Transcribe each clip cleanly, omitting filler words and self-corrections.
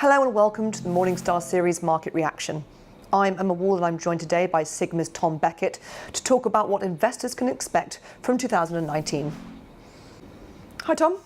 Hello and welcome to the Morningstar series Market Reaction. I'm Emma Wall and I'm joined today by Psigma's Tom Becket to talk about what investors can expect from 2019. Hi Tom.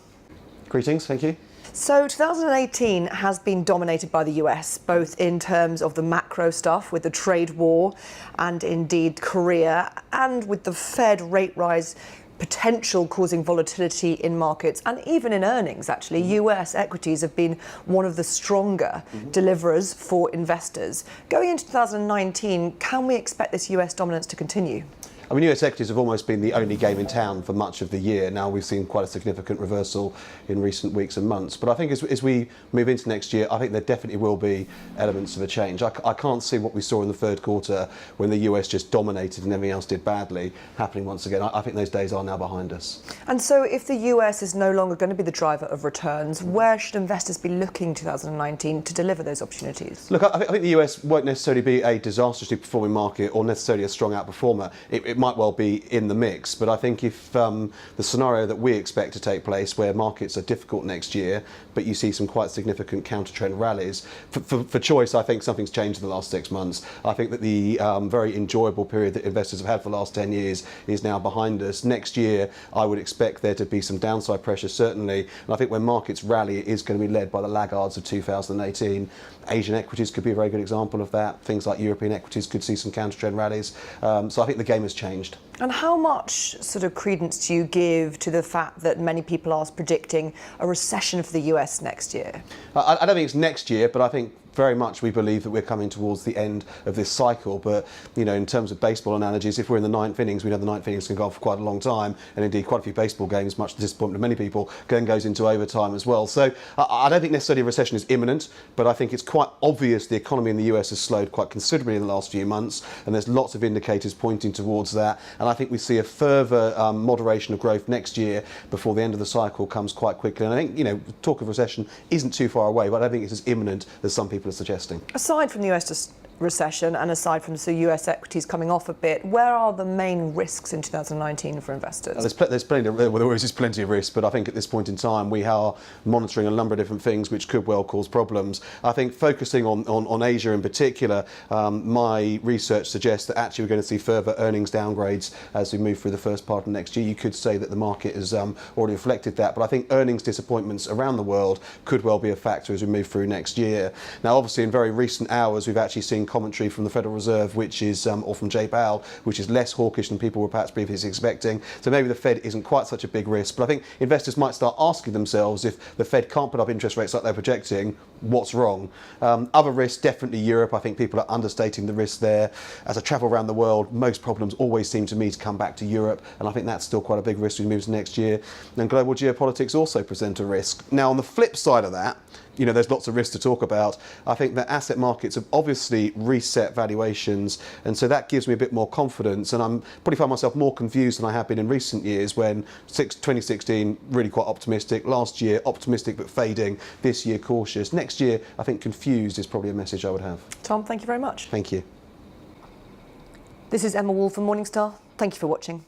Greetings, thank you. So 2018 has been dominated by the US, both in terms of the macro stuff with the trade war and indeed Korea, and with the Fed rate rise potential causing volatility in markets and even in earnings. Actually, US equities have been one of the stronger deliverers for investors. Going into 2019, can we expect this US dominance to continue? I mean, US equities have almost been the only game in town for much of the year. Now we've seen quite a significant reversal in recent weeks and months. But I think as we move into next year, I think there definitely will be elements of a change. I can't see what we saw in the third quarter when the US just dominated and everything else did badly happening once again. I think those days are now behind us. And so if the US is no longer going to be the driver of returns, where should investors be looking 2019 to deliver those opportunities? Look, I think the US won't necessarily be a disastrously performing market or necessarily a strong outperformer. It might well be in the mix, but I think if the scenario that we expect to take place, where markets are difficult next year, but you see some quite significant counter-trend rallies, for choice, I think something's changed in the last 6 months. I think that the very enjoyable period that investors have had for the last 10 years is now behind us. Next year, I would expect there to be some downside pressure, certainly, and I think when markets rally, it is going to be led by the laggards of 2018. Asian equities could be a very good example of that. Things like European equities could see some counter-trend rallies. So I think the game has changed. And how much sort of credence do you give to the fact that many people are predicting a recession for the US next year? I don't think it's next year, but I think very much we believe that we're coming towards the end of this cycle. But, you know, in terms of baseball analogies, if we're in the ninth innings, we know the ninth innings can go on for quite a long time. And indeed, quite a few baseball games, much to the disappointment of many people, then goes into overtime as well. So I don't think necessarily a recession is imminent, but I think it's quite obvious the economy in the US has slowed quite considerably in the last few months. And there's lots of indicators pointing towards that. And I think we see a further moderation of growth next year before the end of the cycle comes quite quickly. And I think, you know, talk of recession isn't too far away, but I don't think it's as imminent as some people are suggesting. Aside from the US recession and aside from the US equities coming off a bit, where are the main risks in 2019 for investors? There's plenty. There always is plenty of risk, but I think at this point in time we are monitoring a number of different things which could well cause problems. I think focusing on Asia in particular, my research suggests that actually we're going to see further earnings downgrades as we move through the first part of next year. You could say that the market has already reflected that, but I think earnings disappointments around the world could well be a factor as we move through next year. Now, obviously, in very recent hours, we've actually seen commentary from the Federal Reserve, which is, or from Jay Powell, which is less hawkish than people were perhaps previously expecting. So maybe the Fed isn't quite such a big risk, but I think investors might start asking themselves, if the Fed can't put up interest rates like they're projecting, what's wrong? Other risks, definitely Europe. I think people are understating the risk there. As I travel around the world, most problems always seem to me to come back to Europe, and I think that's still quite a big risk as we move to next year. And global geopolitics also present a risk. Now, on the flip side of that, you know, there's lots of risks to talk about. I think that asset markets have obviously reset valuations, and so that gives me a bit more confidence. And I'm probably find myself more confused than I have been in recent years, when 2016 really quite optimistic, last year optimistic but fading, this year cautious. Next year, I think confused is probably a message I would have. Tom, thank you very much. Thank you. This is Emma Wall from Morningstar. Thank you for watching.